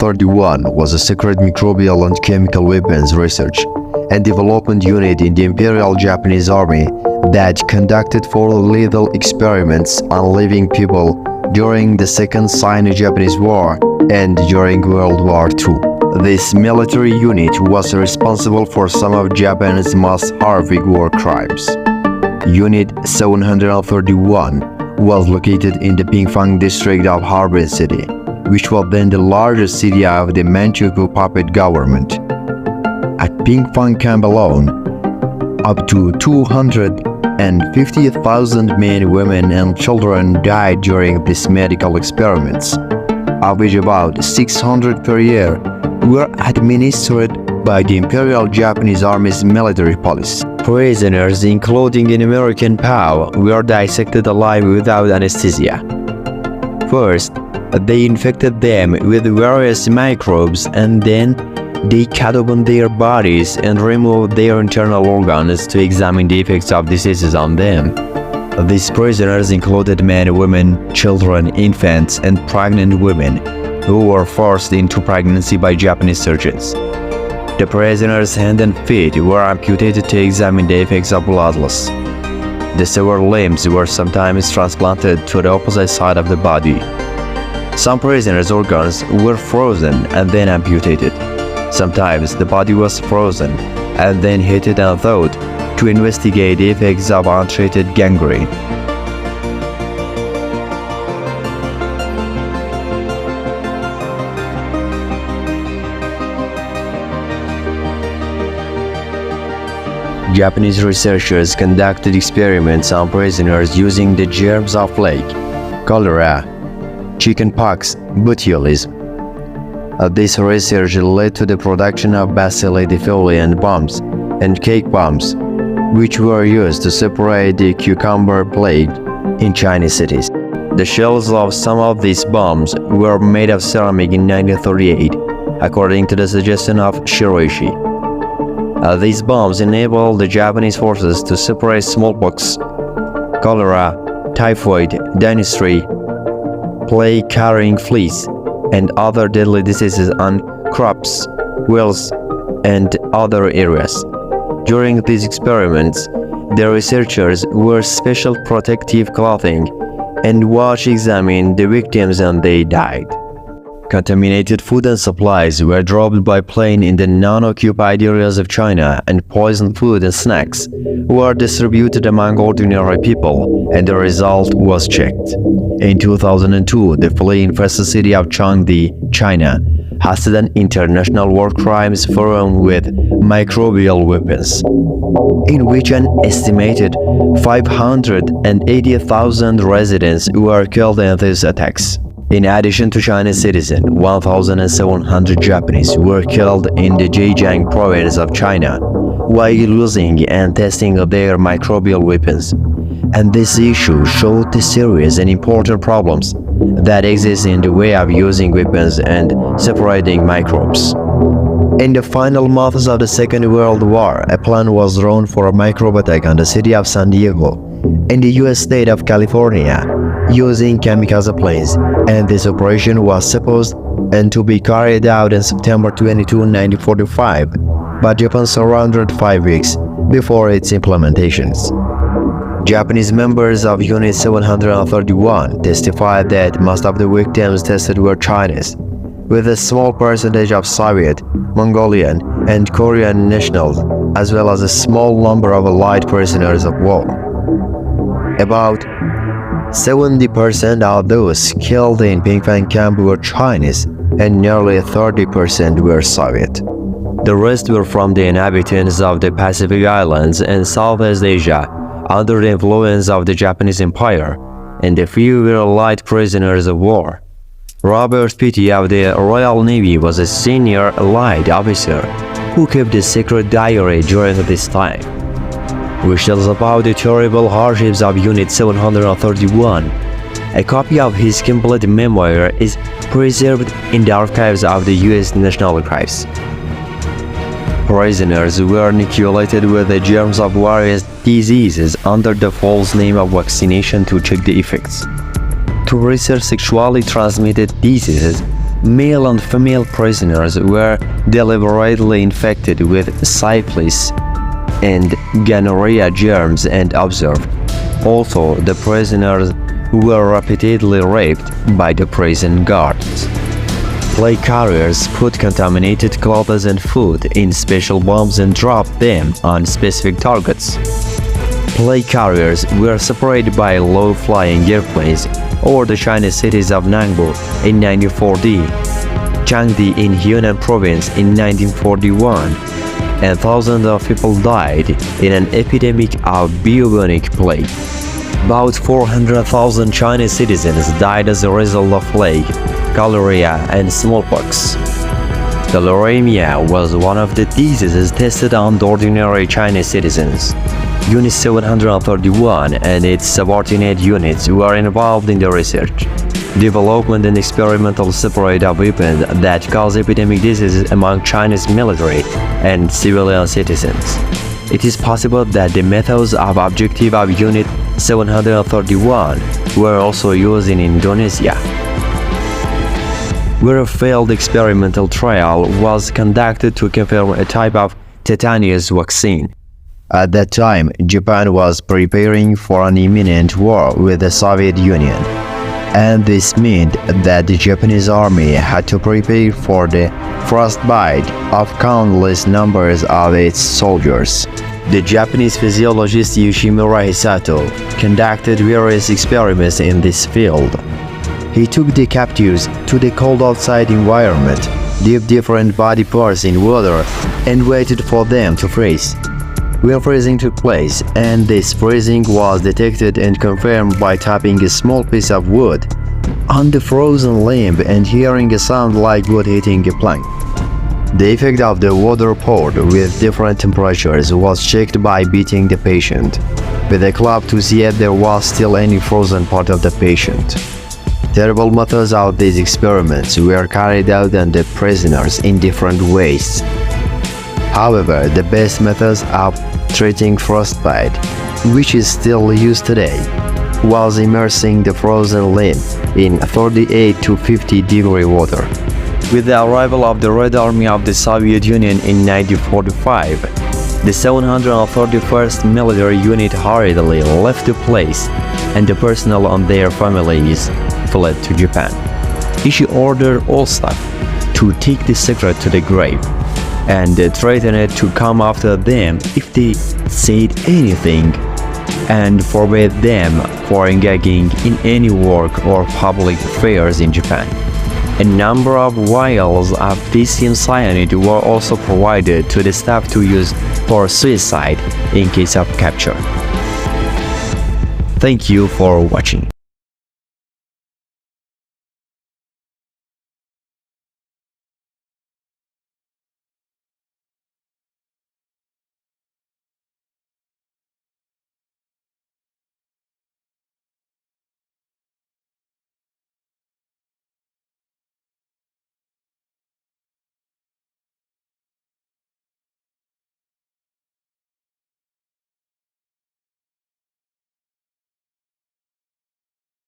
1731 was a secret microbial and chemical weapons research and development unit in the Imperial Japanese Army that conducted 4 lethal experiments on living people during the Second Sino-Japanese War and during World War II. This military unit was responsible for some of Japan's most horrific war crimes. Unit 731 was located in the Pingfang district of Harbin City, which was then the largest city of the Manchukuo puppet government. At Pingfang camp alone, up to 250,000 men, women, and children died during these medical experiments, of which about 600 per year were administered by the Imperial Japanese Army's military police. Prisoners, including an American POW, were dissected alive without anesthesia. First, they infected them with various microbes and then they cut open their bodies and removed their internal organs to examine the effects of diseases on them. These prisoners included men, women, children, infants, and pregnant women who were forced into pregnancy by Japanese surgeons. The prisoners' hands and feet were amputated to examine the effects of blood loss. The severed limbs were sometimes transplanted to the opposite side of the body. Some prisoners' organs were frozen and then amputated. Sometimes the body was frozen and then heated and thawed to investigate the effects of untreated gangrene. Japanese researchers conducted experiments on prisoners using the germs of plague, cholera, chickenpox, botulism. This research led to the production of bacilli and bombs and cake bombs, which were used to separate the cucumber plague in Chinese cities. The shells of some of these bombs were made of ceramic in 1938, according to the suggestion of Shiroishi. These bombs enabled the Japanese forces to separate smallpox, cholera, typhoid, dysentery, plague-carrying fleas, and other deadly diseases on crops, wells, and other areas. During these experiments, the researchers wore special protective clothing and examined the victims and they died. Contaminated food and supplies were dropped by plane in the non-occupied areas of China, and poisoned food and snacks were distributed among ordinary people, and the result was checked. In 2002, the flea-infested city of Changde, China, hosted an international war crimes forum with microbial weapons, in which an estimated 580,000 residents were killed in these attacks. In addition to Chinese citizens, 1,700 Japanese were killed in the Zhejiang province of China while using and testing their microbial weapons. And this issue showed the serious and important problems that exist in the way of using weapons and separating microbes. In the final months of the Second World War, a plan was drawn for a microbe attack on the city of San Diego in the US state of California using kamikaze planes, and this operation was supposed to be carried out in September 22, 1945, but Japan surrendered 5 weeks before its implementations. Japanese members of Unit 731 testified that most of the victims tested were Chinese, with a small percentage of Soviet, Mongolian, and Korean nationals, as well as a small number of Allied prisoners of war. About 70% of those killed in Pingfang camp were Chinese, and nearly 30% were Soviet. The rest were from the inhabitants of the Pacific Islands and Southeast Asia under the influence of the Japanese Empire, and a few were Allied prisoners of war. Robert Petty of the Royal Navy was a senior Allied officer who kept a secret diary during this time, which tells about the terrible hardships of Unit 731. A copy of his complete memoir is preserved in the archives of the U.S. National Archives. Prisoners were inoculated with the germs of various diseases under the false name of vaccination to check the effects. To research sexually transmitted diseases, Male and female prisoners were deliberately infected with syphilis and gonorrhea germs and observed. Also, the prisoners were repeatedly raped by the prison guards. Plague carriers put contaminated clothes and food in special bombs and dropped them on specific targets. Plague carriers were separated by low-flying airplanes over the Chinese cities of Ningbo in 1940, Jiangdi in Yunnan province in 1941, and thousands of people died in an epidemic of bubonic plague. About 400,000 Chinese citizens died as a result of plague, cholera, and smallpox. Tularemia was one of the diseases tested on the ordinary Chinese citizens. Unit 731 and its subordinate units were involved in the research, development, and experimental supply of weapons that cause epidemic diseases among Chinese military and civilian citizens. It is possible that the methods of objective of Unit 731 were also used in Indonesia, where a failed experimental trial was conducted to confirm a type of tetanus vaccine. At that time, Japan was preparing for an imminent war with the Soviet Union, and this meant that the Japanese army had to prepare for the frostbite of countless numbers of its soldiers. The Japanese physiologist Yoshimura Hisato conducted various experiments in this field. He took the captives to the cold outside environment, dipped different body parts in water, and waited for them to freeze. When freezing took place, and this freezing was detected and confirmed by tapping a small piece of wood on the frozen limb and hearing a sound like wood hitting a plank. The effect of the water poured with different temperatures was checked by beating the patient with a club to see if there was still any frozen part of the patient. Terrible methods of these experiments were carried out on the prisoners in different ways. However, the best methods of treating frostbite, which is still used today, was immersing the frozen limb in 38 to 50 degree water. With the arrival of the Red Army of the Soviet Union in 1945, the 731st Military Unit hurriedly left the place, and the personnel and their families fled to Japan. She ordered all staff to take the secret to the grave, and threatened to come after them if they said anything, and forbade them from engaging in any work or public affairs in Japan. A number of vials of lithium cyanide were also provided to the staff to use for suicide in case of capture. Thank you for watching.